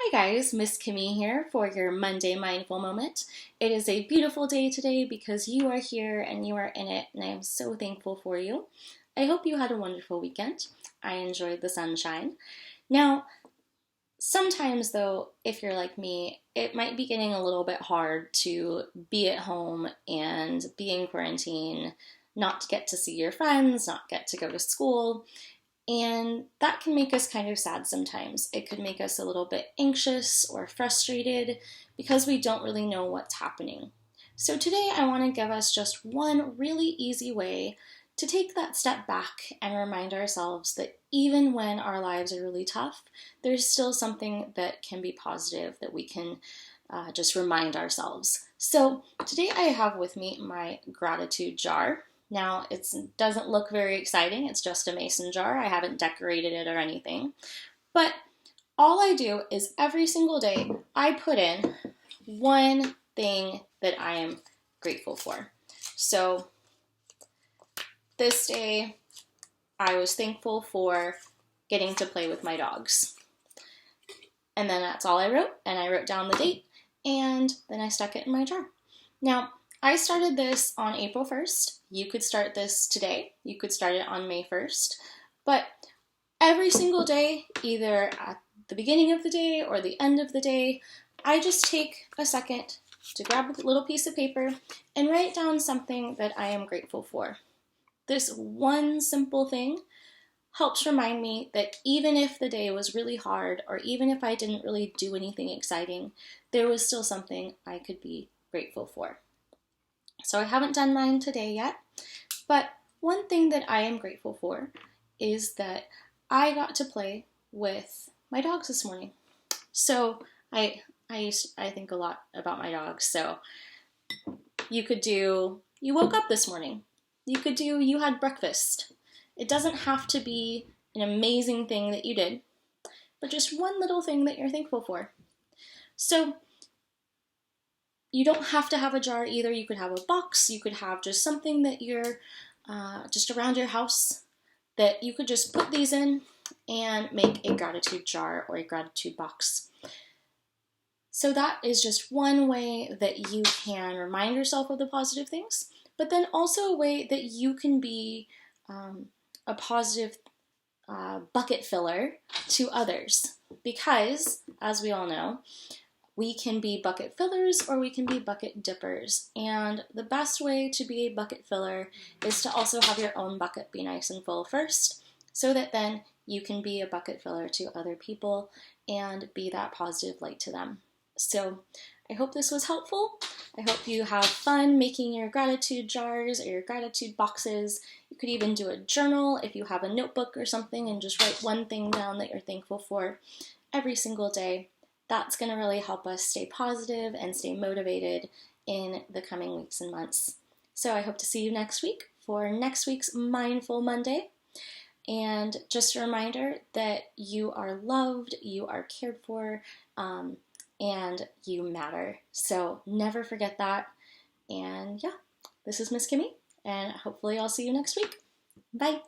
Hi guys, Miss Kimi here for your Monday Mindful Moment. It is a beautiful day today because you are here and you are in it, and I am so thankful for you. I hope you had a wonderful weekend. I enjoyed the sunshine. Now, sometimes though, if you're like me, it might be getting a little bit hard to be at home and be in quarantine, not get to see your friends, not get to go to school. And that can make us kind of sad sometimes. It could make us a little bit anxious or frustrated because we don't really know what's happening. So today I want to give us just one really easy way to take that step back and remind ourselves that even when our lives are really tough, there's still something that can be positive that we can just remind ourselves. So today I have with me my gratitude jar. Now, it doesn't look very exciting. It's just a mason jar. I haven't decorated it or anything. But all I do is every single day, I put in one thing that I am grateful for. So this day, I was thankful for getting to play with my dogs. And then that's all I wrote. And I wrote down the date. And then I stuck it in my jar. Now, I started this on April 1st. You could start this today. You could start it on May 1st. But every single day, either at the beginning of the day or the end of the day, I just take a second to grab a little piece of paper and write down something that I am grateful for. This one simple thing helps remind me that even if the day was really hard or even if I didn't really do anything exciting, there was still something I could be grateful for. So I haven't done mine today yet, but one thing that I am grateful for is that I got to play with my dogs this morning. So I think a lot about my dogs. So you woke up this morning. You had breakfast. It doesn't have to be an amazing thing that you did, but just one little thing that you're thankful for. So you don't have to have a jar either. You could have a box. You could have just something that you're just around your house that you could just put these in and make a gratitude jar or a gratitude box. So that is just one way that you can remind yourself of the positive things, but then also a way that you can be a positive bucket filler to others. Because, as we all know, we can be bucket fillers or we can be bucket dippers. And the best way to be a bucket filler is to also have your own bucket be nice and full first, so that then you can be a bucket filler to other people and be that positive light to them. So I hope this was helpful. I hope you have fun making your gratitude jars or your gratitude boxes. You could even do a journal if you have a notebook or something and just write one thing down that you're thankful for every single day. That's going to really help us stay positive and stay motivated in the coming weeks and months. So I hope to see you next week for next week's Mindful Monday. And just a reminder that you are loved, you are cared for, and you matter. So never forget that. And yeah, this is Miss Kimmy, and hopefully I'll see you next week. Bye.